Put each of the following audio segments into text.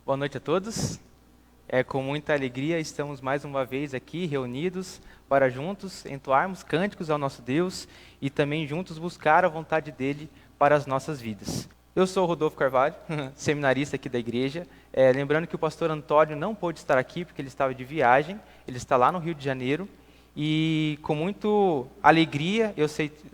Boa noite a todos. É com muita alegria estamos mais uma vez aqui reunidos para juntos entoarmos cânticos ao nosso Deus e também juntos buscar a vontade dele para as nossas vidas. Eu sou o Rodolfo Carvalho, seminarista aqui da igreja. Lembrando que o pastor Antônio não pôde estar aqui porque ele estava de viagem, ele está lá no Rio de Janeiro e com muita alegria eu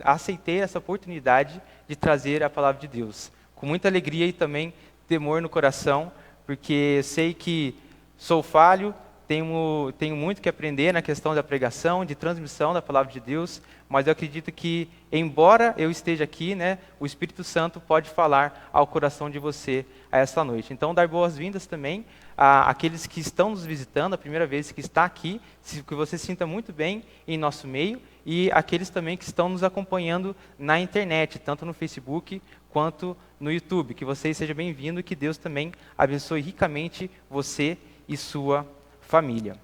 aceitei essa oportunidade de trazer a palavra de Deus. Com muita alegria e também temor no coração, porque sei que sou falho, tenho muito que aprender na questão da pregação, de transmissão da palavra de Deus, mas eu acredito que, embora eu esteja aqui, o Espírito Santo pode falar ao coração de você a esta noite. Então, dar boas-vindas também àqueles que estão nos visitando, a primeira vez que está aqui, que você se sinta muito bem em nosso meio, e aqueles também que estão nos acompanhando na internet, tanto no Facebook quanto no YouTube. Que você seja bem-vindo e que Deus também abençoe ricamente você e sua família.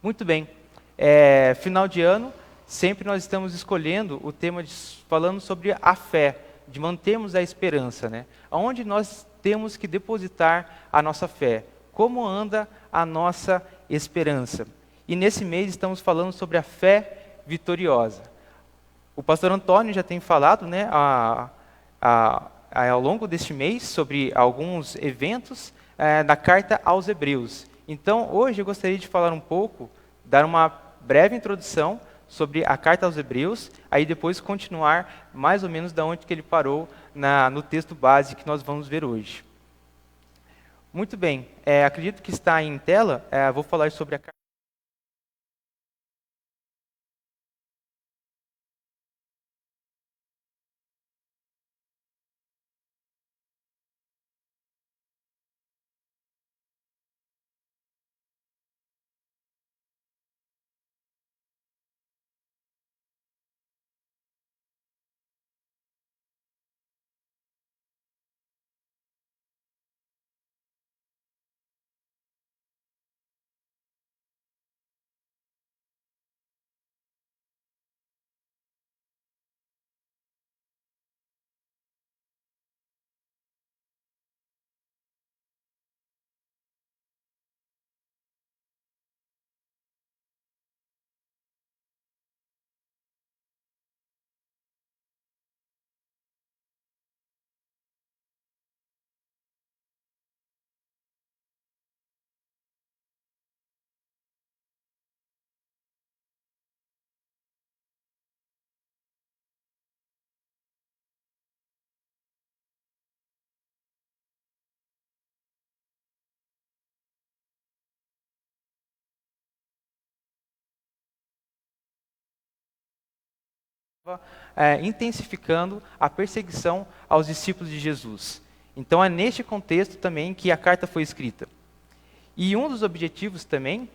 Muito bem, final de ano, sempre nós estamos escolhendo o tema falando sobre a fé, de mantermos a esperança, Aonde nós temos que depositar a nossa fé, como anda a nossa esperança. E nesse mês estamos falando sobre a fé vitoriosa. O pastor Antônio já tem falado, ao longo deste mês, sobre alguns eventos da carta aos Hebreus. Então, hoje eu gostaria de falar um pouco, dar uma breve introdução sobre a carta aos Hebreus, aí depois continuar mais ou menos da onde que ele parou no texto base que nós vamos ver hoje. Muito bem, acredito que está em tela, vou falar sobre a carta. Intensificando a perseguição aos discípulos de Jesus. Então é neste contexto também que a carta foi escrita. E um dos objetivos também,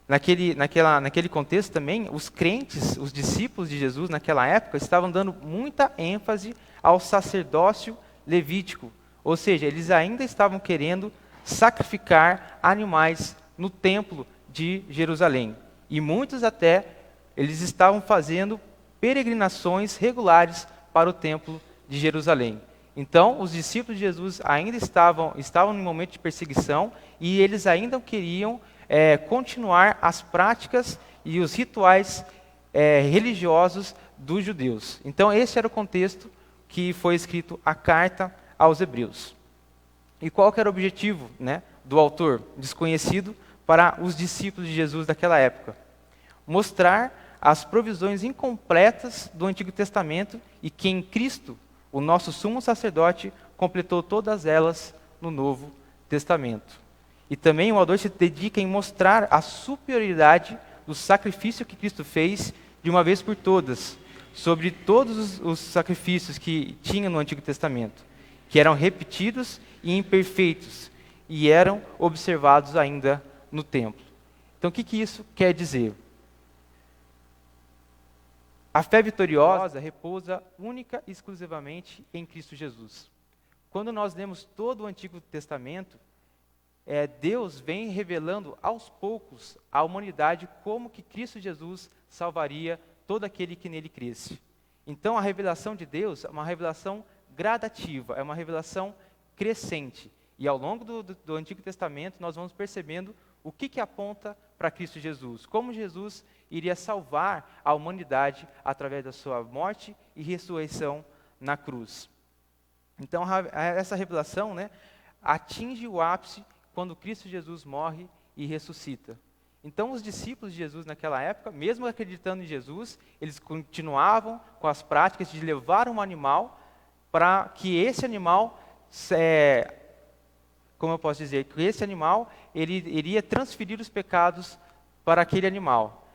naquele contexto também, os crentes, os discípulos de Jesus naquela época, estavam dando muita ênfase ao sacerdócio levítico. Ou seja, eles ainda estavam querendo sacrificar animais no templo de Jerusalém. E muitos até, eles estavam fazendo peregrinações regulares para o templo de Jerusalém. Então, os discípulos de Jesus ainda estavam em momento de perseguição e eles ainda queriam continuar as práticas e os rituais religiosos dos judeus. Então, esse era o contexto que foi escrito a carta aos Hebreus. E qual que era o objetivo do autor desconhecido para os discípulos de Jesus daquela época? Mostrar as provisões incompletas do Antigo Testamento e que em Cristo, o nosso sumo sacerdote, completou todas elas no Novo Testamento. E também o autor se dedica em mostrar a superioridade do sacrifício que Cristo fez de uma vez por todas, sobre todos os sacrifícios que tinha no Antigo Testamento, que eram repetidos e imperfeitos, e eram observados ainda no templo. Então o que isso quer dizer? A fé vitoriosa repousa única e exclusivamente em Cristo Jesus. Quando nós lemos todo o Antigo Testamento, Deus vem revelando aos poucos à humanidade como que Cristo Jesus salvaria todo aquele que nele cresce. Então a revelação de Deus é uma revelação gradativa, é uma revelação crescente. E ao longo do Antigo Testamento, nós vamos percebendo o que aponta para Cristo Jesus. Como Jesus iria salvar a humanidade através da sua morte e ressurreição na cruz. Então, essa revelação, né, atinge o ápice quando Cristo Jesus morre e ressuscita. Então, os discípulos de Jesus naquela época, mesmo acreditando em Jesus, eles continuavam com as práticas de levar um animal para que esse animal, como eu posso dizer, que esse animal ele iria transferir os pecados para aquele animal.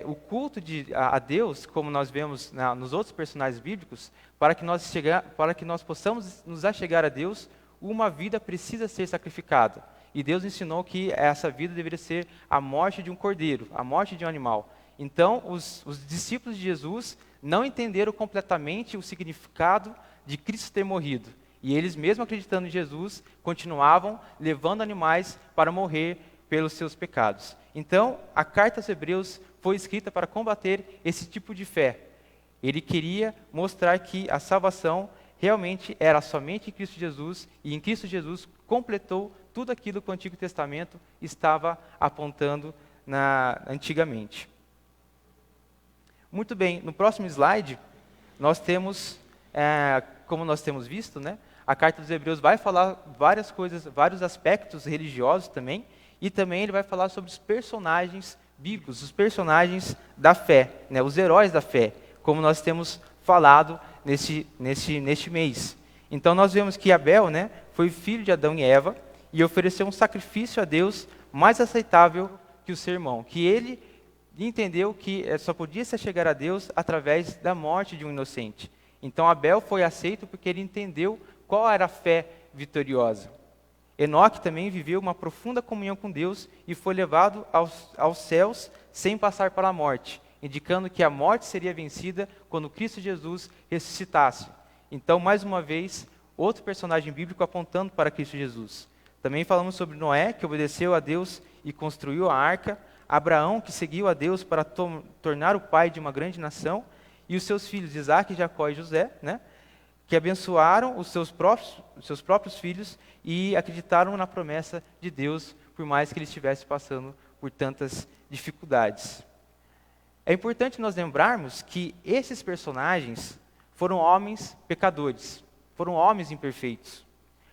O culto a Deus, como nós vemos nos outros personagens bíblicos, para que nós possamos nos achegar a Deus, uma vida precisa ser sacrificada. E Deus ensinou que essa vida deveria ser a morte de um cordeiro, a morte de um animal. Então, os discípulos de Jesus não entenderam completamente o significado de Cristo ter morrido. E eles, mesmo acreditando em Jesus, continuavam levando animais para morrer pelos seus pecados. Então, a carta aos Hebreus foi escrita para combater esse tipo de fé. Ele queria mostrar que a salvação realmente era somente em Cristo Jesus, e em Cristo Jesus completou tudo aquilo que o Antigo Testamento estava apontando antigamente. Muito bem, no próximo slide, nós temos, como nós temos visto, né, a carta dos Hebreus vai falar várias coisas, vários aspectos religiosos também, e também ele vai falar sobre os personagens bíblicos, os personagens da fé, né, os heróis da fé, como nós temos falado neste mês. Então nós vemos que Abel, né, foi filho de Adão e Eva, e ofereceu um sacrifício a Deus mais aceitável que o seu irmão, que ele entendeu que só podia se chegar a Deus através da morte de um inocente. Então Abel foi aceito porque ele entendeu qual era a fé vitoriosa. Enoque também viveu uma profunda comunhão com Deus e foi levado aos céus sem passar pela morte, indicando que a morte seria vencida quando Cristo Jesus ressuscitasse. Então, mais uma vez, outro personagem bíblico apontando para Cristo Jesus. Também falamos sobre Noé, que obedeceu a Deus e construiu a arca, Abraão, que seguiu a Deus para tornar o pai de uma grande nação, e os seus filhos Isaac, Jacó e José, né, que abençoaram os seus próprios filhos e acreditaram na promessa de Deus, por mais que eles estivessem passando por tantas dificuldades. É importante nós lembrarmos que esses personagens foram homens pecadores, foram homens imperfeitos,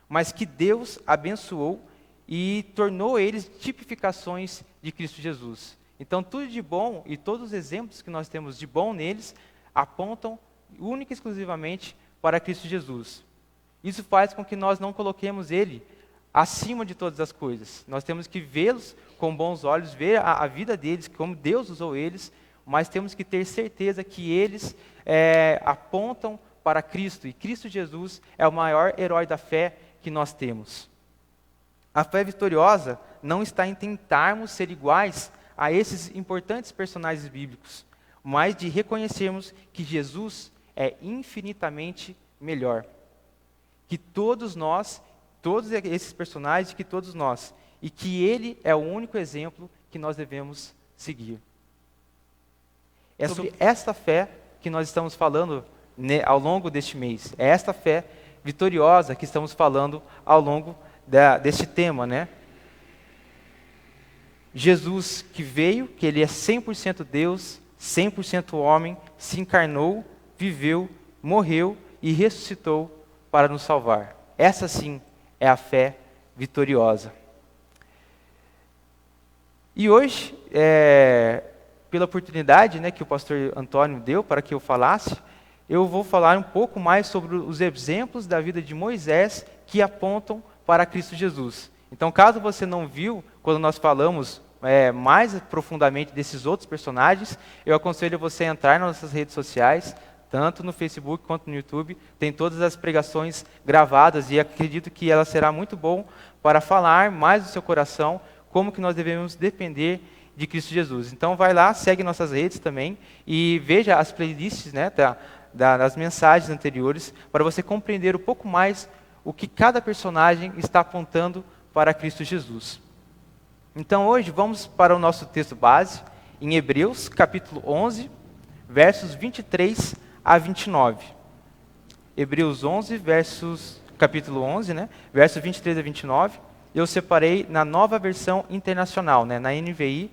mas que Deus abençoou e tornou eles tipificações de Cristo Jesus. Então, tudo de bom e todos os exemplos que nós temos de bom neles apontam única e exclusivamente para Cristo Jesus. Isso faz com que nós não coloquemos Ele acima de todas as coisas. Nós temos que vê-los com bons olhos, ver a vida deles, como Deus usou eles, mas temos que ter certeza que eles apontam para Cristo, e Cristo Jesus é o maior herói da fé que nós temos. A fé vitoriosa não está em tentarmos ser iguais a esses importantes personagens bíblicos, mas de reconhecermos que Jesus é infinitamente melhor. Que todos nós, todos esses personagens, que todos nós, e que Ele é o único exemplo que nós devemos seguir. É sobre esta fé que nós estamos falando ao longo deste mês. É esta fé vitoriosa que estamos falando ao longo deste tema, né? Jesus que veio, que Ele é 100% Deus, 100% homem, se encarnou, viveu, morreu e ressuscitou para nos salvar. Essa sim é a fé vitoriosa. E hoje, pela oportunidade, né, que o pastor Antônio deu para que eu falasse, eu vou falar um pouco mais sobre os exemplos da vida de Moisés que apontam para Cristo Jesus. Então, caso você não viu, quando nós falamos mais profundamente desses outros personagens, eu aconselho você a entrar nas nossas redes sociais, tanto no Facebook quanto no YouTube, tem todas as pregações gravadas e acredito que ela será muito bom para falar mais do seu coração como que nós devemos depender de Cristo Jesus. Então vai lá, segue nossas redes também e veja as playlists, né, das mensagens anteriores para você compreender um pouco mais o que cada personagem está apontando para Cristo Jesus. Então hoje vamos para o nosso texto base, em Hebreus, capítulo 11, versos 23 a 29. Hebreus 11, capítulo 11, né, versos 23 a 29. Eu separei na nova versão internacional, né, na NVI,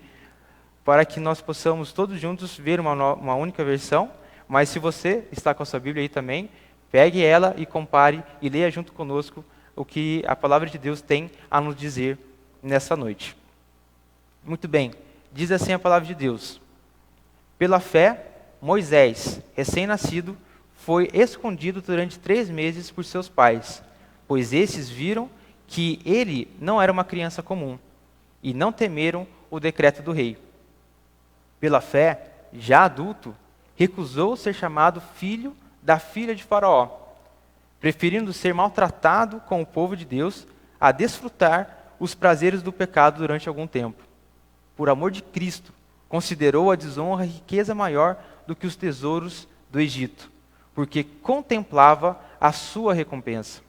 para que nós possamos todos juntos ver uma única versão. Mas se você está com a sua Bíblia aí também, pegue ela e compare e leia junto conosco o que a palavra de Deus tem a nos dizer nessa noite. Muito bem, diz assim a palavra de Deus: pela fé, Moisés, recém-nascido, foi escondido durante 3 meses por seus pais, pois estes viram que ele não era uma criança comum, e não temeram o decreto do rei. Pela fé, já adulto, recusou ser chamado filho da filha de Faraó, preferindo ser maltratado com o povo de Deus a desfrutar os prazeres do pecado durante algum tempo. Por amor de Cristo, considerou a desonra riqueza maior do que os tesouros do Egito, porque contemplava a sua recompensa.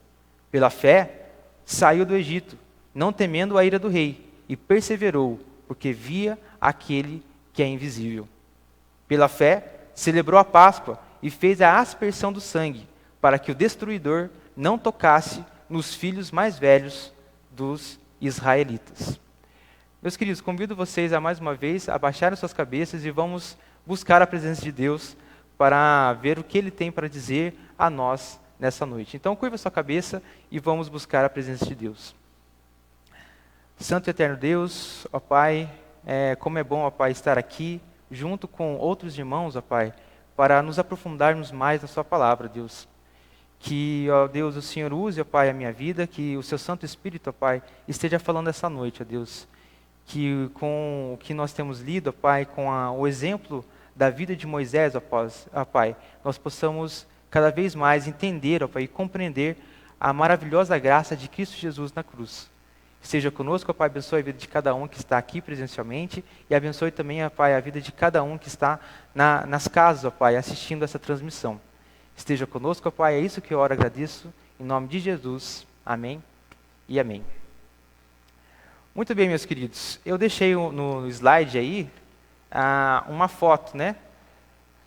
Pela fé, saiu do Egito, não temendo a ira do rei, e perseverou, porque via aquele que é invisível. Pela fé, celebrou a Páscoa e fez a aspersão do sangue, para que o destruidor não tocasse nos filhos mais velhos dos israelitas. Meus queridos, convido vocês a mais uma vez a baixarem suas cabeças e vamos buscar a presença de Deus para ver o que Ele tem para dizer a nós nessa noite. Então, curva sua cabeça e vamos buscar a presença de Deus. Santo e eterno Deus, ó Pai, como é bom, ó Pai, estar aqui junto com outros irmãos, ó Pai, para nos aprofundarmos mais na sua palavra, Deus. Que, ó Deus, o Senhor use, ó Pai, a minha vida, que o seu Santo Espírito, ó Pai, esteja falando essa noite, ó Deus. Que com o que nós temos lido, ó Pai, com o exemplo da vida de Moisés, ó Pai, nós possamos cada vez mais entender, ó Pai, e compreender a maravilhosa graça de Cristo Jesus na cruz. Seja conosco, ó Pai, abençoe a vida de cada um que está aqui presencialmente e abençoe também, ó Pai, a vida de cada um que está nas casas, ó Pai, assistindo essa transmissão. Esteja conosco, ó Pai, é isso que eu oro e agradeço, em nome de Jesus. Amém e amém. Muito bem, meus queridos, eu deixei no slide aí uma foto, né,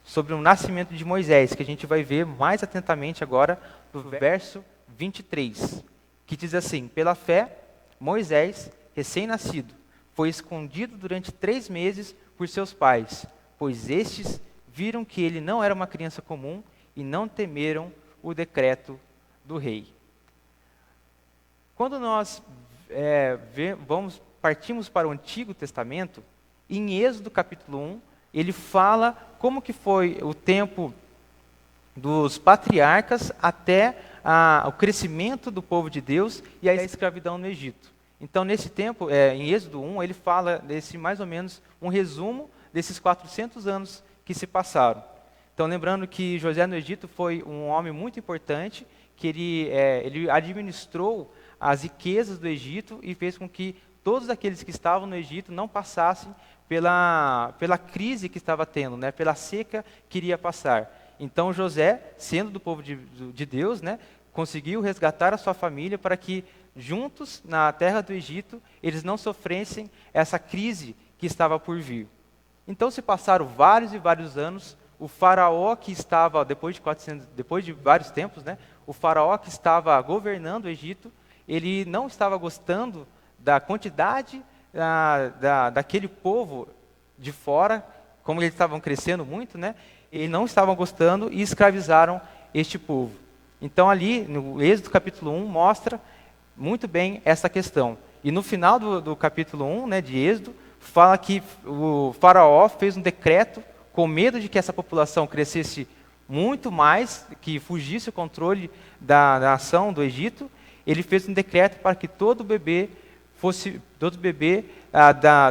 sobre o nascimento de Moisés, que a gente vai ver mais atentamente agora do verso 23, que diz assim: pela fé, Moisés, recém-nascido, foi escondido durante 3 meses por seus pais, pois estes viram que ele não era uma criança comum e não temeram o decreto do rei. Quando nós partimos para o Antigo Testamento, em Êxodo capítulo 1, ele fala como que foi o tempo dos patriarcas até o crescimento do povo de Deus e a escravidão no Egito. Então, nesse tempo, em Êxodo 1, ele fala desse mais ou menos um resumo desses 400 anos que se passaram. Então, lembrando que José no Egito foi um homem muito importante, que ele administrou as riquezas do Egito e fez com que todos aqueles que estavam no Egito não passassem pela crise que estava tendo, né, pela seca que iria passar. Então, José, sendo do povo de Deus, né, conseguiu resgatar a sua família para que, juntos, na terra do Egito, eles não sofressem essa crise que estava por vir. Então, se passaram vários e vários anos. O faraó que estava, depois de vários tempos, né, o faraó que estava governando o Egito, ele não estava gostando da quantidade daquele povo de fora, como eles estavam crescendo muito, né, eles não estavam gostando e escravizaram este povo. Então ali, no Êxodo capítulo 1, mostra muito bem essa questão. E no final do capítulo 1, né, de Êxodo, fala que o faraó fez um decreto com medo de que essa população crescesse muito mais, que fugisse o controle da nação do Egito. Ele fez um decreto para que todo bebê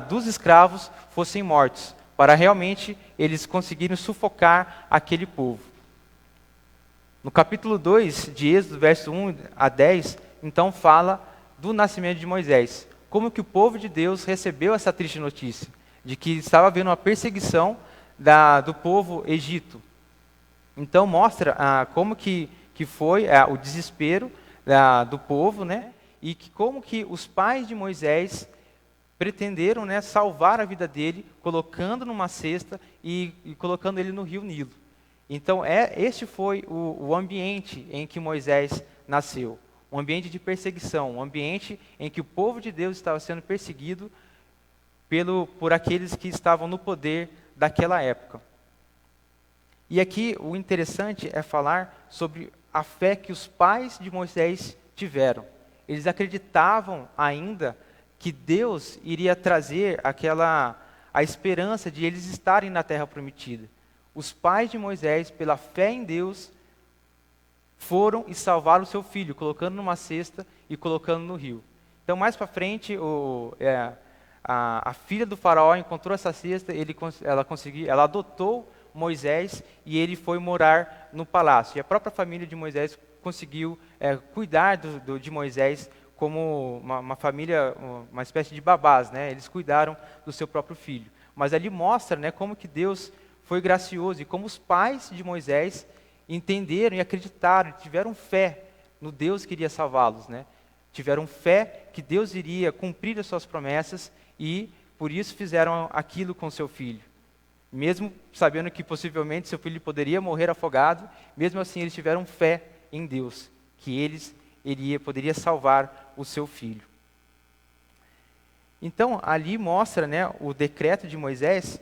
dos escravos fossem mortos, para realmente eles conseguirem sufocar aquele povo. No capítulo 2 de Êxodo, verso 1 a 10, então fala do nascimento de Moisés. Como que o povo de Deus recebeu essa triste notícia, de que estava havendo uma perseguição do povo Egito. Então mostra como que foi o desespero do povo, né? E como que os pais de Moisés pretenderam, né, salvar a vida dele, colocando numa cesta e colocando ele no rio Nilo. Então este foi o ambiente em que Moisés nasceu. um ambiente de perseguição, um ambiente em que o povo de Deus estava sendo perseguido por aqueles que estavam no poder daquela época. E aqui o interessante é falar sobre a fé que os pais de Moisés tiveram. Eles acreditavam ainda que Deus iria trazer a esperança de eles estarem na terra prometida. Os pais de Moisés, pela fé em Deus, foram e salvaram o seu filho, colocando numa cesta e colocando no rio. Então, mais para frente, a filha do faraó encontrou essa cesta, ela adotou Moisés e ele foi morar no palácio. E a própria família de Moisés conseguiu cuidar de Moisés como uma família, uma espécie de babás, né? Eles cuidaram do seu próprio filho. Mas ali mostra, né, como que Deus foi gracioso e como os pais de Moisés entenderam e acreditaram, tiveram fé no Deus que iria salvá-los, né? Tiveram fé que Deus iria cumprir as suas promessas e por isso fizeram aquilo com seu filho. Mesmo sabendo que possivelmente seu filho poderia morrer afogado, mesmo assim eles tiveram fé em Deus, que poderia salvar o seu filho. Então, ali mostra, né, o decreto de Moisés,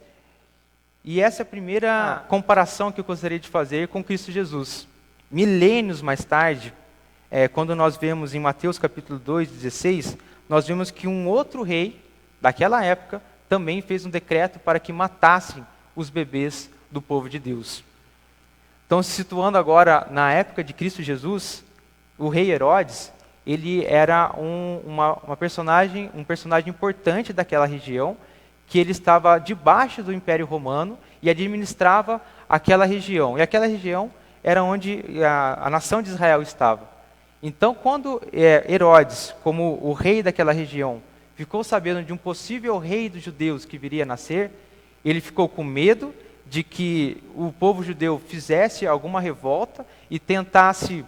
e essa é a primeira comparação que eu gostaria de fazer com Cristo Jesus. Milênios mais tarde, quando nós vemos em Mateus capítulo 2, 16, nós vemos que um outro rei daquela época também fez um decreto para que matassem os bebês do povo de Deus. Então, se situando agora na época de Cristo Jesus, o rei Herodes, ele era um personagem importante daquela região, que ele estava debaixo do Império Romano e administrava aquela região. E aquela região era onde a nação de Israel estava. Então, quando Herodes, como o rei daquela região, ficou sabendo de um possível rei dos judeus que viria a nascer, ele ficou com medo de que o povo judeu fizesse alguma revolta e tentasse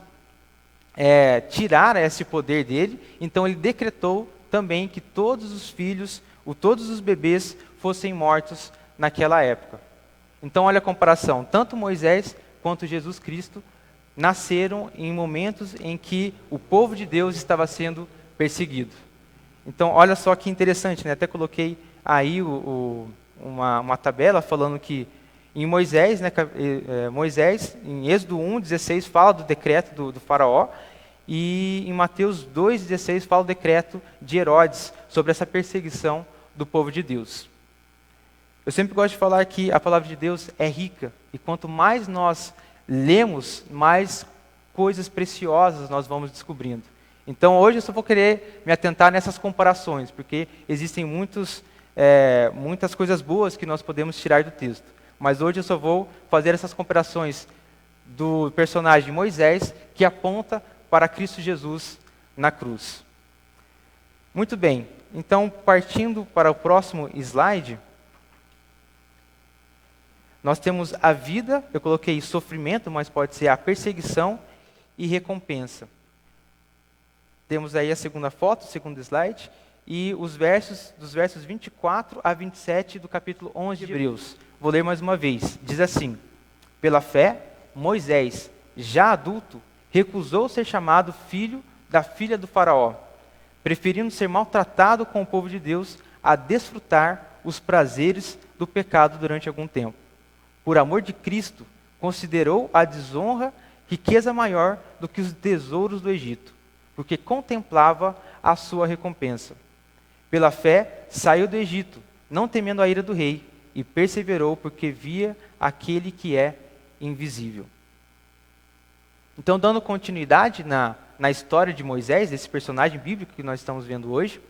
tirar esse poder dele. Então ele decretou também que todos os filhos, todos os bebês fossem mortos naquela época. Então olha a comparação, tanto Moisés quanto Jesus Cristo nasceram em momentos em que o povo de Deus estava sendo perseguido. Então olha só que interessante, né? Até coloquei aí uma tabela falando que em Moisés, né, Moisés, em Êxodo 1:16 fala do decreto do faraó, e em Mateus 2:16 fala o decreto de Herodes sobre essa perseguição do povo de Deus. Eu sempre gosto de falar que a palavra de Deus é rica, e quanto mais nós lemos, mais coisas preciosas nós vamos descobrindo. Então hoje eu só vou querer me atentar nessas comparações, porque existem muitas coisas boas que nós podemos tirar do texto. Mas hoje eu só vou fazer essas comparações do personagem Moisés, que aponta para Cristo Jesus na cruz. Muito bem, então partindo para o próximo slide, nós temos a vida, eu coloquei sofrimento, mas pode ser a perseguição e recompensa. Temos aí a segunda foto, o segundo slide, e dos versos 24 a 27 do capítulo 11 de Hebreus. Vou ler mais uma vez. Diz assim: pela fé, Moisés, já adulto, recusou ser chamado filho da filha do faraó, preferindo ser maltratado com o povo de Deus a desfrutar os prazeres do pecado durante algum tempo. Por amor de Cristo, considerou a desonra riqueza maior do que os tesouros do Egito, porque contemplava a sua recompensa. Pela fé, saiu do Egito, não temendo a ira do rei, e perseverou porque via aquele que é invisível. Então, dando continuidade na história de Moisés, esse personagem bíblico que nós estamos vendo hoje,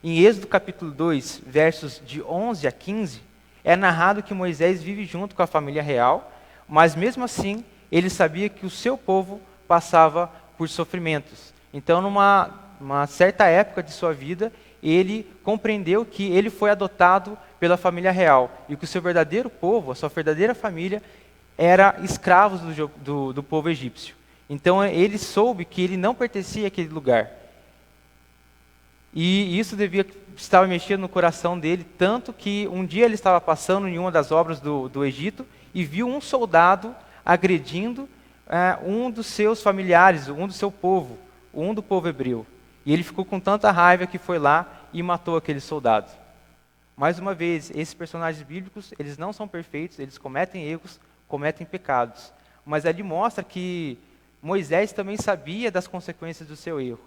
em Êxodo capítulo 2, versos de 11 a 15, é narrado que Moisés vive junto com a família real, mas mesmo assim, ele sabia que o seu povo passava por sofrimentos. Então, numa certa época de sua vida, ele compreendeu que ele foi adotado pela família real e que o seu verdadeiro povo, a sua verdadeira família, era escravos do povo egípcio. Então ele soube que ele não pertencia àquele lugar. E isso estava mexendo no coração dele, tanto que um dia ele estava passando em uma das obras do Egito e viu um soldado agredindo um dos seus familiares, um do seu povo, um do povo hebreu. E ele ficou com tanta raiva que foi lá e matou aquele soldado. Mais uma vez, esses personagens bíblicos, eles não são perfeitos, eles cometem erros, cometem pecados. Mas ali mostra que Moisés também sabia das consequências do seu erro.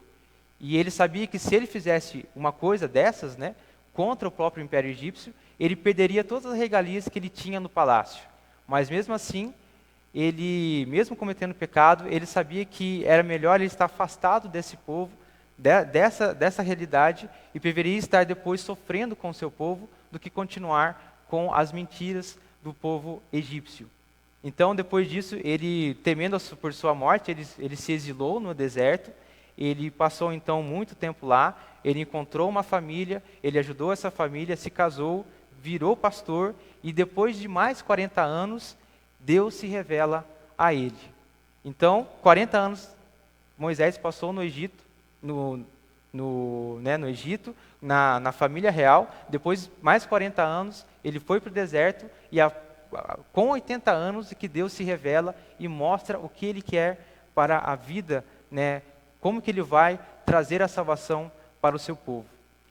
E ele sabia que se ele fizesse uma coisa dessas, né, contra o próprio Império Egípcio, ele perderia todas as regalias que ele tinha no palácio. Mas mesmo assim, ele, mesmo cometendo pecado, ele sabia que era melhor ele estar afastado desse povo, dessa realidade, e preferia estar depois sofrendo com o seu povo, do que continuar com as mentiras do povo egípcio. Então, depois disso, ele, temendo por sua morte, ele se exilou no deserto. Ele passou, então, muito tempo lá. Ele encontrou uma família, ele ajudou essa família, se casou, virou pastor, e depois de mais 40 anos, Deus se revela a ele. Então, 40 anos, Moisés passou no Egito, no Egito, na família real. Depois, mais 40 anos, ele foi para o deserto, e com 80 anos é que Deus se revela e mostra o que Ele quer para a vida, né? Como que Ele vai trazer a salvação para o seu povo.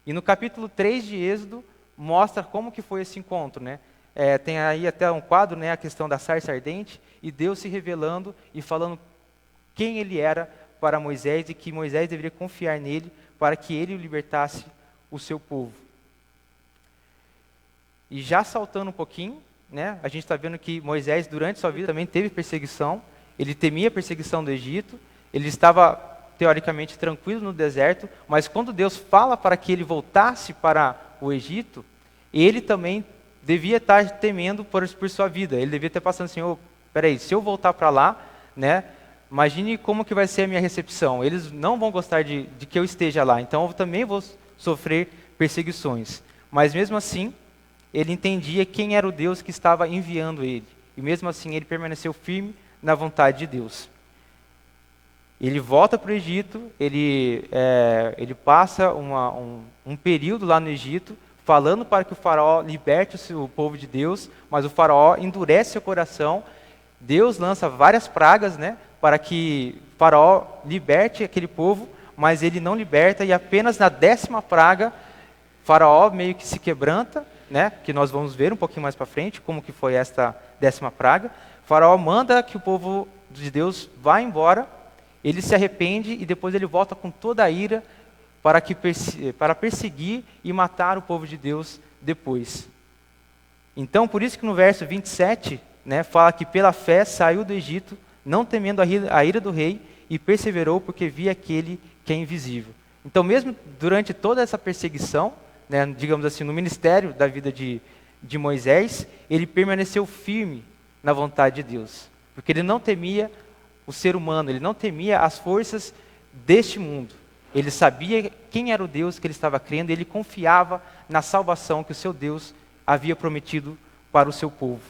E no capítulo 3 de Êxodo, mostra como que foi esse encontro, né? Tem aí até um quadro, né, a questão da sarça ardente, e Deus se revelando e falando quem Ele era para Moisés, e que Moisés deveria confiar nele para que Ele libertasse o seu povo. E já saltando um pouquinho, né, a gente está vendo que Moisés, durante sua vida, também teve perseguição. Ele temia a perseguição do Egito. Ele estava, teoricamente, tranquilo no deserto. Mas quando Deus fala para que ele voltasse para o Egito, ele também devia estar temendo por sua vida. Ele devia ter passado assim, peraí, se eu voltar para lá, né, imagine como que vai ser a minha recepção. Eles não vão gostar de que eu esteja lá. Então, eu também vou sofrer perseguições. Mas, mesmo assim, ele entendia quem era o Deus que estava enviando ele. E mesmo assim ele permaneceu firme na vontade de Deus. Ele volta para o Egito, ele passa um período lá no Egito, falando para que o faraó liberte o povo de Deus, mas o faraó endurece seu coração. Deus lança várias pragas, né, para que o faraó liberte aquele povo, mas ele não liberta, e apenas na 10ª praga, o faraó meio que se quebranta, né, que nós vamos ver um pouquinho mais para frente, como que foi esta 10ª praga. O faraó manda que o povo de Deus vá embora, ele se arrepende e depois ele volta com toda a ira para perseguir e matar o povo de Deus depois. Então, por isso que no verso 27, né, fala que pela fé saiu do Egito, não temendo a ira do rei, e perseverou porque via aquele que é invisível. Então, mesmo durante toda essa perseguição, né, digamos assim, no ministério da vida de Moisés, ele permaneceu firme na vontade de Deus, porque ele não temia o ser humano, ele não temia as forças deste mundo. Ele sabia quem era o Deus que ele estava crendo, e ele confiava na salvação que o seu Deus havia prometido para o seu povo.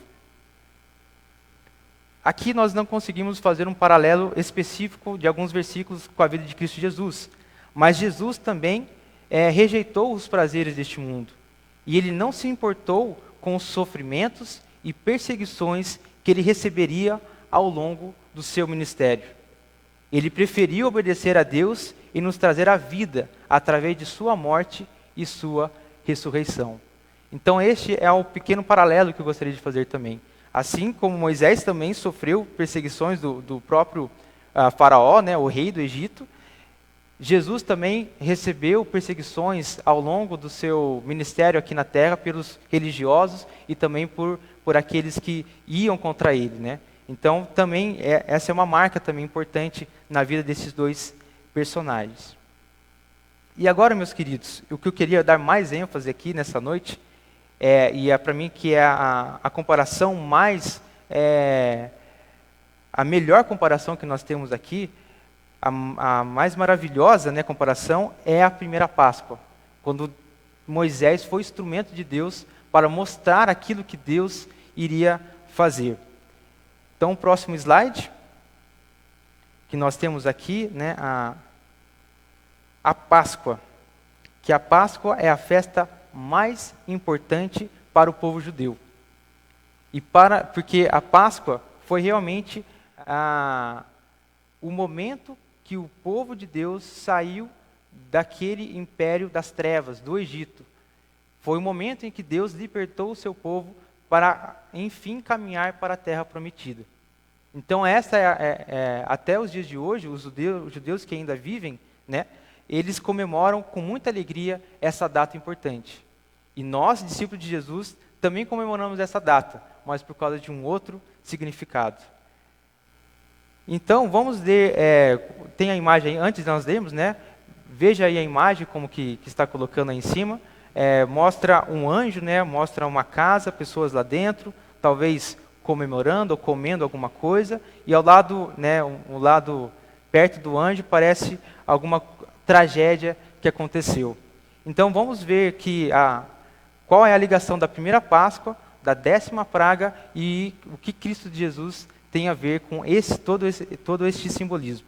Aqui nós não conseguimos fazer um paralelo específico de alguns versículos com a vida de Cristo Jesus, mas Jesus também rejeitou os prazeres deste mundo. E ele não se importou com os sofrimentos e perseguições que ele receberia ao longo do seu ministério. Ele preferiu obedecer a Deus e nos trazer a vida através de sua morte e sua ressurreição. Então este é o pequeno paralelo que eu gostaria de fazer também. Assim como Moisés também sofreu perseguições do próprio faraó, né, o rei do Egito, Jesus também recebeu perseguições ao longo do seu ministério aqui na terra pelos religiosos e também por aqueles que iam contra ele, né? Então, também essa é uma marca também importante na vida desses dois personagens. E agora, meus queridos, o que eu queria dar mais ênfase aqui nessa noite, para mim que é a comparação mais, a melhor comparação que nós temos aqui, a mais maravilhosa, né, comparação é a primeira Páscoa, quando Moisés foi instrumento de Deus para mostrar aquilo que Deus iria fazer. Então, o próximo slide, que nós temos aqui, né, a Páscoa, que a Páscoa é a festa mais importante para o povo judeu. Porque a Páscoa foi realmente o momento que o povo de Deus saiu daquele império das trevas, do Egito. Foi o momento em que Deus libertou o seu povo para, enfim, caminhar para a terra prometida. Então, essa até os dias de hoje, os judeus que ainda vivem, né, eles comemoram com muita alegria essa data importante. E nós, discípulos de Jesus, também comemoramos essa data, mas por causa de um outro significado. Então, vamos ler, tem a imagem aí, antes de nós lermos, né? Veja aí a imagem, como que está colocando aí em cima. Mostra um anjo, né? Mostra uma casa, pessoas lá dentro, talvez comemorando ou comendo alguma coisa. E ao lado, né, um lado perto do anjo, parece alguma tragédia que aconteceu. Então, vamos ver qual é a ligação da primeira Páscoa, da 10ª praga e o que Cristo de Jesus tem a ver com todo este simbolismo.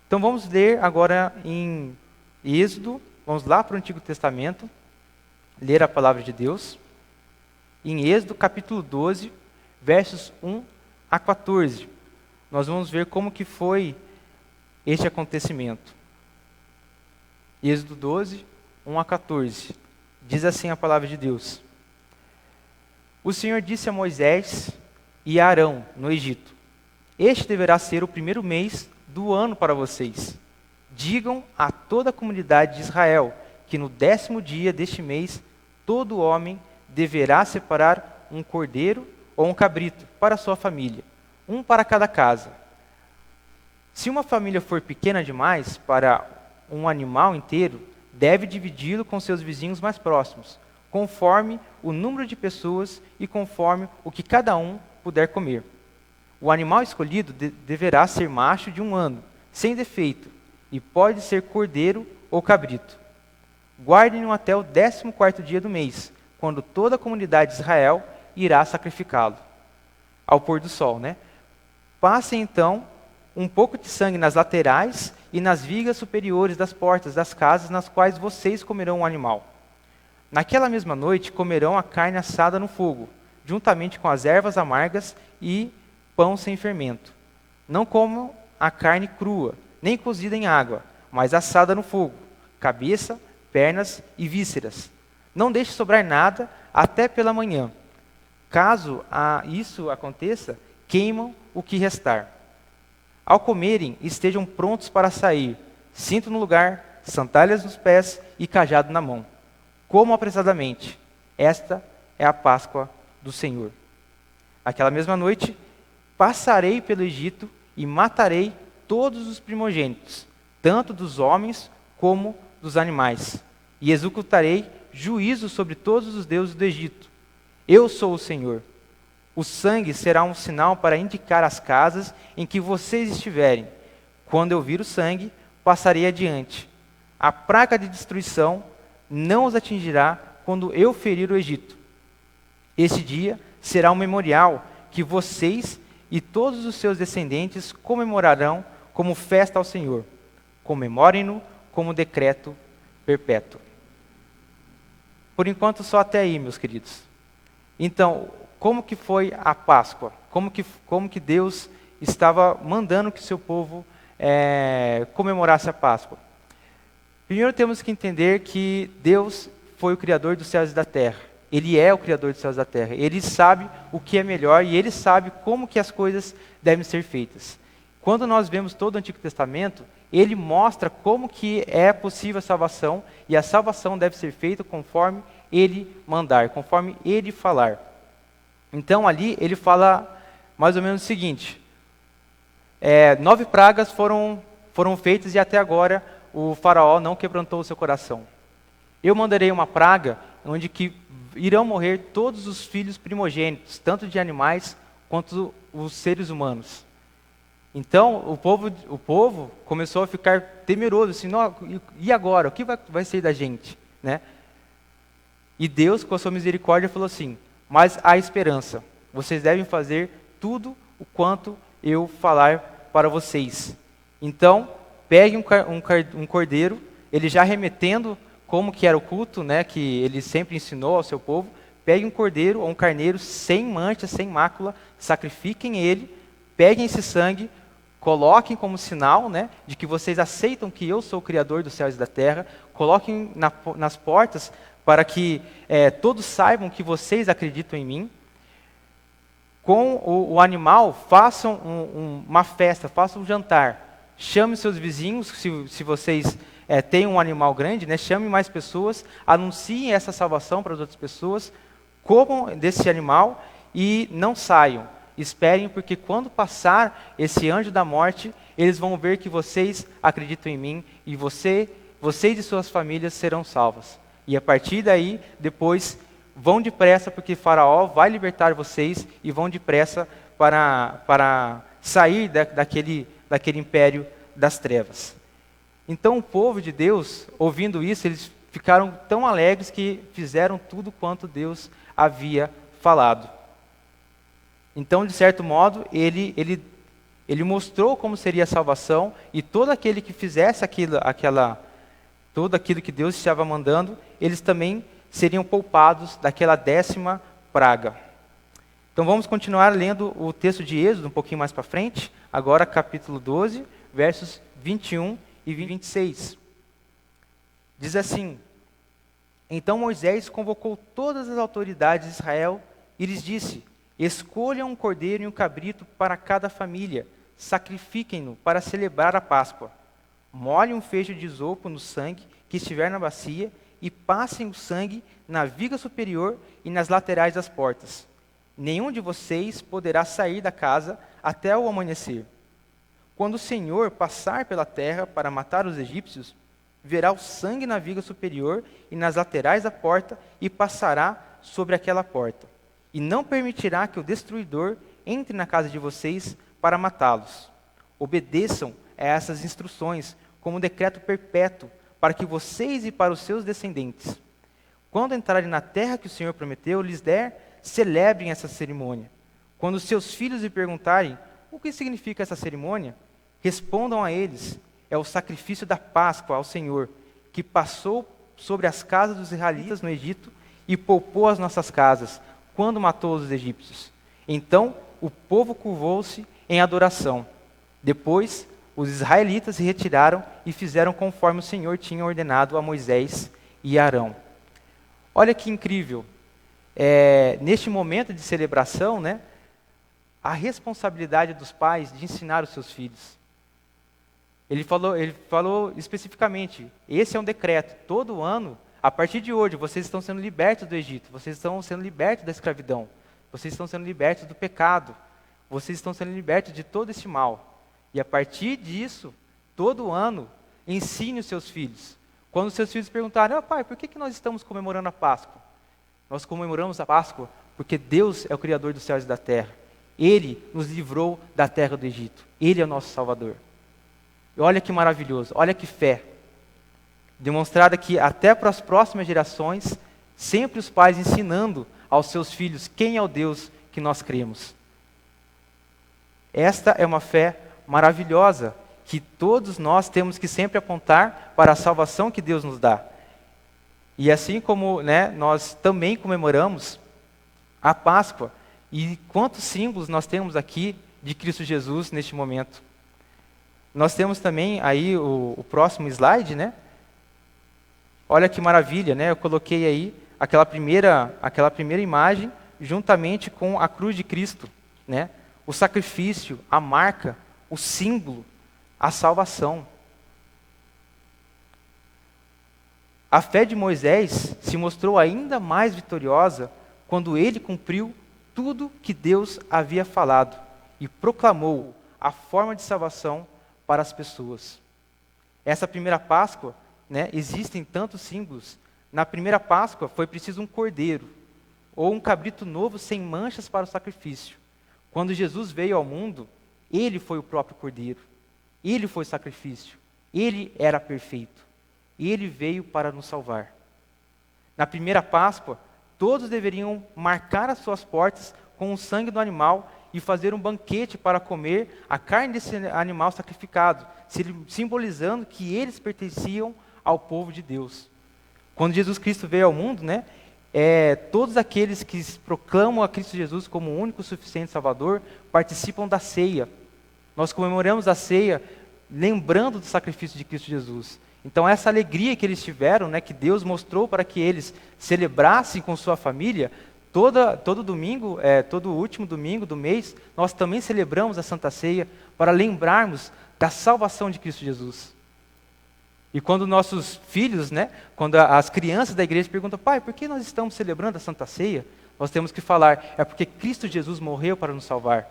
Então vamos ler agora em Êxodo, vamos lá para o Antigo Testamento, ler a palavra de Deus. Em Êxodo capítulo 12, versos 1 a 14. Nós vamos ver como que foi este acontecimento. Êxodo 12, 1 a 14. Diz assim a palavra de Deus. O Senhor disse a Moisés e a Arão, no Egito: este deverá ser o primeiro mês do ano para vocês. Digam a toda a comunidade de Israel que no 10º dia deste mês, todo homem deverá separar um cordeiro ou um cabrito para sua família, um para cada casa. Se uma família for pequena demais para um animal inteiro, deve dividi-lo com seus vizinhos mais próximos, conforme o número de pessoas e conforme o que cada um puder comer. O animal escolhido deverá ser macho de 1 ano, sem defeito, e pode ser cordeiro ou cabrito. Guardem-no até o 14º dia do mês, quando toda a comunidade de Israel irá sacrificá-lo. Ao pôr do sol, né? Passem então um pouco de sangue nas laterais e nas vigas superiores das portas das casas nas quais vocês comerão o animal. Naquela mesma noite comerão a carne assada no fogo, juntamente com as ervas amargas e pão sem fermento. Não comam a carne crua, nem cozida em água, mas assada no fogo, cabeça, pernas e vísceras. Não deixe sobrar nada até pela manhã. Caso isso aconteça, queimam o que restar. Ao comerem, estejam prontos para sair, cinto no lugar, sandálias nos pés e cajado na mão. Comam apressadamente. Esta é a Páscoa do Senhor. Aquela mesma noite, passarei pelo Egito e matarei todos os primogênitos, tanto dos homens como dos animais, e executarei juízo sobre todos os deuses do Egito. Eu sou o Senhor. O sangue será um sinal para indicar as casas em que vocês estiverem. Quando eu vir o sangue, passarei adiante. A praga de destruição não os atingirá quando eu ferir o Egito. Esse dia será um memorial que vocês e todos os seus descendentes comemorarão como festa ao Senhor. Comemorem-no como decreto perpétuo. Por enquanto, só até aí, meus queridos. Então, como que foi a Páscoa? Como que Deus estava mandando que o seu povo comemorasse a Páscoa? Primeiro temos que entender que Deus foi o Criador dos céus e da terra. Ele é o Criador dos céus e da terra. Ele sabe o que é melhor e Ele sabe como que as coisas devem ser feitas. Quando nós vemos todo o Antigo Testamento, Ele mostra como que é possível a salvação, e a salvação deve ser feita conforme Ele mandar, conforme Ele falar. Então ali Ele fala mais ou menos o seguinte: 9 pragas foram feitas e até agora o faraó não quebrantou o seu coração. Eu mandarei uma praga onde que irão morrer todos os filhos primogênitos, tanto de animais quanto os seres humanos. Então o povo começou a ficar temeroso, assim, e agora? O que vai ser da gente? Né? E Deus, com a sua misericórdia, falou assim: mas há esperança. Vocês devem fazer tudo o quanto eu falar para vocês. Então, pegue um cordeiro, ele já remetendo como que era o culto, né, que ele sempre ensinou ao seu povo. Pegue um cordeiro ou um carneiro sem mancha, sem mácula, sacrifiquem ele, peguem esse sangue, coloquem como sinal, né, de que vocês aceitam que eu sou o Criador dos céus e da terra, coloquem nas portas para que todos saibam que vocês acreditam em mim. Com o animal, façam uma festa, façam um jantar. Chame seus vizinhos, se vocês têm um animal grande, né, chame mais pessoas, anunciem essa salvação para as outras pessoas, comam desse animal e não saiam. Esperem, porque quando passar esse anjo da morte, eles vão ver que vocês acreditam em mim e vocês e suas famílias serão salvas. E a partir daí, depois, vão depressa, porque Faraó vai libertar vocês e vão depressa para sair daquele império das trevas. Então o povo de Deus, ouvindo isso, eles ficaram tão alegres que fizeram tudo quanto Deus havia falado. Então, de certo modo, ele mostrou como seria a salvação, e todo aquele que fizesse tudo aquilo que Deus estava mandando, eles também seriam poupados daquela 10ª praga. Então vamos continuar lendo o texto de Êxodo um pouquinho mais para frente, agora capítulo 12, versos 21 e 26. Diz assim: Então Moisés convocou todas as autoridades de Israel e lhes disse: Escolham um cordeiro e um cabrito para cada família, sacrifiquem-no para celebrar a Páscoa. Molhem um feixe de isopo no sangue que estiver na bacia e passem o sangue na viga superior e nas laterais das portas. Nenhum de vocês poderá sair da casa até o amanhecer. Quando o Senhor passar pela terra para matar os egípcios, verá o sangue na viga superior e nas laterais da porta e passará sobre aquela porta. E não permitirá que o destruidor entre na casa de vocês para matá-los. Obedeçam a essas instruções como um decreto perpétuo para que vocês e para os seus descendentes, quando entrarem na terra que o Senhor prometeu lhes der, celebrem essa cerimônia. Quando seus filhos lhe perguntarem o que significa essa cerimônia, respondam a eles: é o sacrifício da Páscoa ao Senhor, que passou sobre as casas dos israelitas no Egito e poupou as nossas casas, quando matou os egípcios. Então o povo curvou-se em adoração. Depois os israelitas se retiraram e fizeram conforme o Senhor tinha ordenado a Moisés e Arão. Olha que incrível. Neste momento de celebração, né, a responsabilidade dos pais de ensinar os seus filhos. Ele falou especificamente, esse é um decreto, todo ano, a partir de hoje, vocês estão sendo libertos do Egito, vocês estão sendo libertos da escravidão, vocês estão sendo libertos do pecado, vocês estão sendo libertos de todo este mal. E a partir disso, todo ano, ensine os seus filhos. Quando os seus filhos perguntarem: pai, por que nós estamos comemorando a Páscoa? Nós comemoramos a Páscoa porque Deus é o Criador dos céus e da terra. Ele nos livrou da terra do Egito. Ele é o nosso Salvador. E olha que maravilhoso, olha que fé. Demonstrada que até para as próximas gerações, sempre os pais ensinando aos seus filhos quem é o Deus que nós cremos. Esta é uma fé maravilhosa, que todos nós temos que sempre apontar para a salvação que Deus nos dá. E assim como, né, nós também comemoramos a Páscoa, e quantos símbolos nós temos aqui de Cristo Jesus neste momento. Nós temos também aí o próximo slide, né? Olha que maravilha, né? Eu coloquei aí aquela primeira imagem juntamente com a cruz de Cristo, né? O sacrifício, a marca, o símbolo, a salvação. A fé de Moisés se mostrou ainda mais vitoriosa quando ele cumpriu tudo que Deus havia falado e proclamou a forma de salvação para as pessoas. Essa primeira Páscoa, né, existem tantos símbolos. Na primeira Páscoa foi preciso um cordeiro ou um cabrito novo sem manchas para o sacrifício. Quando Jesus veio ao mundo, ele foi o próprio cordeiro. Ele foi o sacrifício. Ele era perfeito. Ele veio para nos salvar. Na primeira Páscoa, todos deveriam marcar as suas portas com o sangue do animal e fazer um banquete para comer a carne desse animal sacrificado, simbolizando que eles pertenciam ao povo de Deus. Quando Jesus Cristo veio ao mundo, né, todos aqueles que proclamam a Cristo Jesus como o único suficiente Salvador participam da ceia. Nós comemoramos a ceia lembrando do sacrifício de Cristo Jesus. Então essa alegria que eles tiveram, né, que Deus mostrou para que eles celebrassem com sua família, todo domingo, todo último domingo do mês, nós também celebramos a Santa Ceia para lembrarmos da salvação de Cristo Jesus. E quando nossos filhos, né, quando as crianças da igreja perguntam, pai, por que nós estamos celebrando a Santa Ceia? Nós temos que falar, é porque Cristo Jesus morreu para nos salvar.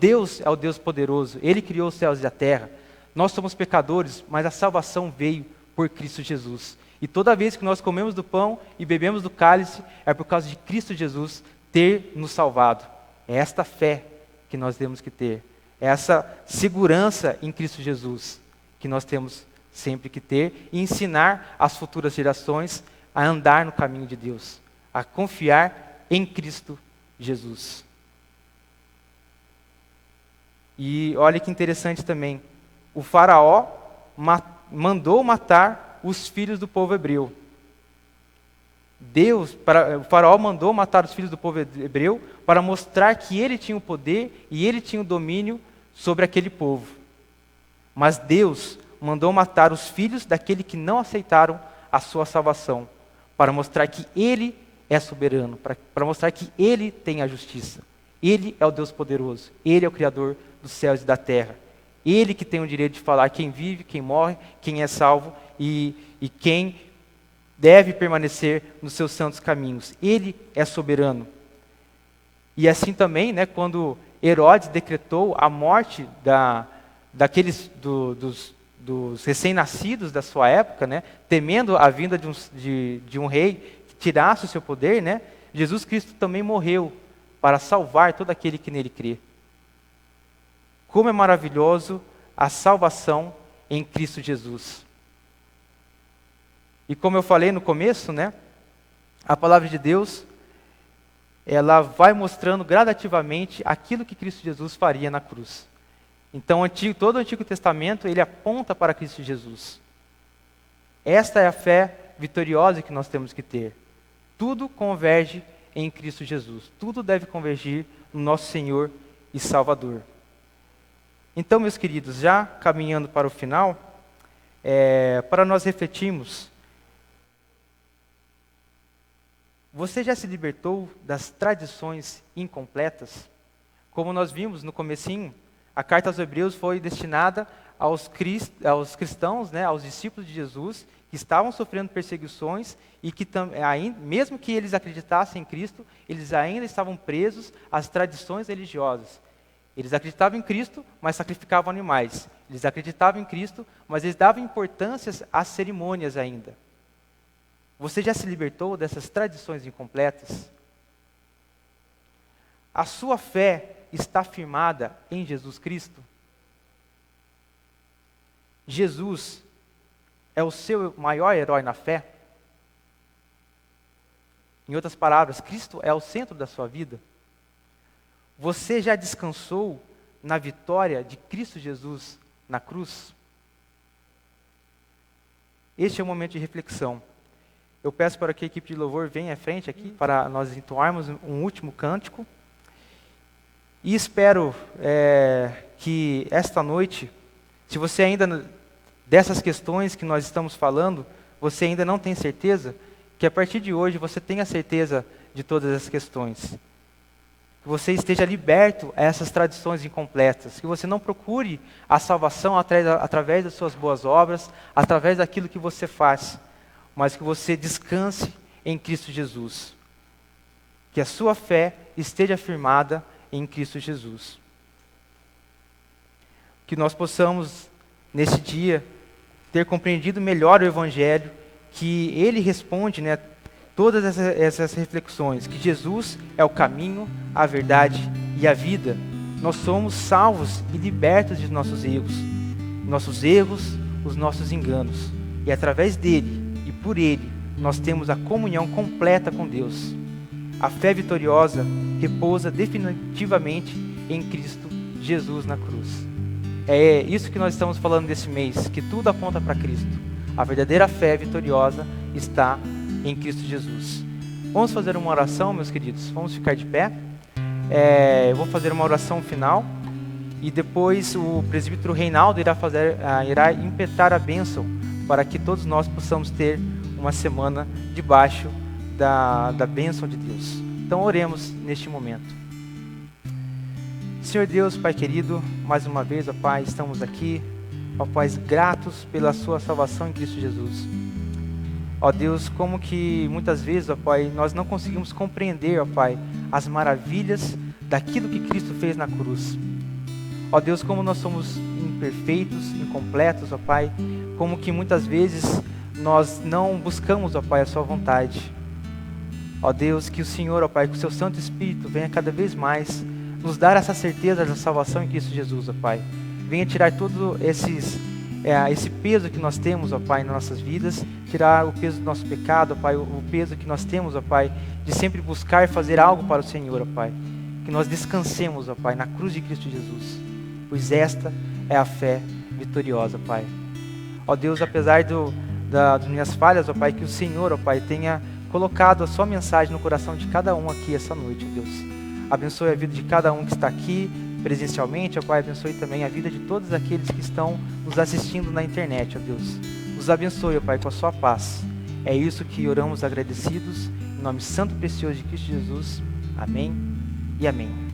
Deus é o Deus poderoso, Ele criou os céus e a terra. Nós somos pecadores, mas a salvação veio por Cristo Jesus. E toda vez que nós comemos do pão e bebemos do cálice, é por causa de Cristo Jesus ter nos salvado. É esta fé que nós temos que ter. É essa segurança em Cristo Jesus que nós temos sempre que ter e ensinar as futuras gerações a andar no caminho de Deus, a confiar em Cristo Jesus. E olha que interessante também, o faraó mandou matar os filhos do povo hebreu. O faraó mandou matar os filhos do povo hebreu para mostrar que ele tinha o poder e ele tinha o domínio sobre aquele povo. Mas Deus mandou matar os filhos daquele que não aceitaram a sua salvação, para mostrar que Ele é soberano, para mostrar que Ele tem a justiça. Ele é o Deus poderoso, Ele é o Criador dos céus e da terra. Ele que tem o direito de falar quem vive, quem morre, quem é salvo e quem deve permanecer nos seus santos caminhos. Ele é soberano. E assim também, né, quando Herodes decretou a morte dos recém-nascidos da sua época, né, temendo a vinda de um rei que tirasse o seu poder, né, Jesus Cristo também morreu para salvar todo aquele que nele crê. Como é maravilhoso a salvação em Cristo Jesus. E como eu falei no começo, né, a palavra de Deus, ela vai mostrando gradativamente aquilo que Cristo Jesus faria na cruz. Então, todo o Antigo Testamento, ele aponta para Cristo Jesus. Esta é a fé vitoriosa que nós temos que ter. Tudo converge em Cristo Jesus. Tudo deve convergir no nosso Senhor e Salvador. Então, meus queridos, já caminhando para o final, para nós refletirmos, você já se libertou das tradições incompletas? Como nós vimos no comecinho, a carta aos Hebreus foi destinada aos cristãos, né, aos discípulos de Jesus, que estavam sofrendo perseguições e que, mesmo que eles acreditassem em Cristo, eles ainda estavam presos às tradições religiosas. Eles acreditavam em Cristo, mas sacrificavam animais. Eles acreditavam em Cristo, mas eles davam importância às cerimônias ainda. Você já se libertou dessas tradições incompletas? A sua fé está firmada em Jesus Cristo? Jesus é o seu maior herói na fé? Em outras palavras, Cristo é o centro da sua vida? Você já descansou na vitória de Cristo Jesus na cruz? Este é o momento de reflexão. Eu peço para que a equipe de louvor venha à frente aqui, para nós entoarmos um último cântico. E espero que esta noite, se você ainda, dessas questões que nós estamos falando, você ainda não tem certeza, que a partir de hoje você tenha certeza de todas as questões. Que você esteja liberto a essas tradições incompletas, que você não procure a salvação através das suas boas obras, através daquilo que você faz, mas que você descanse em Cristo Jesus. Que a sua fé esteja firmada em Cristo Jesus. Que nós possamos, nesse dia, ter compreendido melhor o Evangelho, que ele responde, né, todas essas reflexões, que Jesus é o caminho, a verdade e a vida. Nós somos salvos e libertos de nossos erros, os nossos enganos. E através dele e por ele, nós temos a comunhão completa com Deus. A fé vitoriosa repousa definitivamente em Cristo Jesus na cruz. É isso que nós estamos falando desse mês, que tudo aponta para Cristo. A verdadeira fé vitoriosa está em Cristo Jesus. Vamos fazer uma oração, meus queridos? Vamos ficar de pé. Eu vou fazer uma oração final E depois o presbítero Reinaldo irá impetrar a bênção para que todos nós possamos ter uma semana debaixo da bênção de Deus. Então oremos neste momento. Senhor Deus, Pai querido, mais uma vez, ó Pai, estamos aqui, ó Pai, gratos pela sua salvação em Cristo Jesus. Ó Deus, como que muitas vezes, ó Pai, nós não conseguimos compreender, ó Pai, as maravilhas daquilo que Cristo fez na cruz. Ó Deus, como nós somos imperfeitos, incompletos, ó Pai, como que muitas vezes nós não buscamos, ó Pai, a sua vontade. Ó Deus, que o Senhor, ó Pai, com o seu Santo Espírito venha cada vez mais nos dar essa certeza da salvação em Cristo Jesus, ó Pai. Venha tirar todo esse peso que nós temos, ó Pai, nas nossas vidas, tirar o peso do nosso pecado, ó Pai, o peso que nós temos, ó Pai, de sempre buscar fazer algo para o Senhor, ó Pai. Que nós descansemos, ó Pai, na cruz de Cristo Jesus, pois esta é a fé vitoriosa, Pai. Ó Deus, apesar das minhas falhas, ó Pai, que o Senhor, ó Pai, tenha colocado a sua mensagem no coração de cada um aqui essa noite, ó Deus. Abençoe a vida de cada um que está aqui presencialmente, ó Pai, abençoe também a vida de todos aqueles que estão nos assistindo na internet, ó Deus. Nos abençoe, ó Pai, com a sua paz. É isso que oramos agradecidos, em nome santo e precioso de Cristo Jesus. Amém e amém.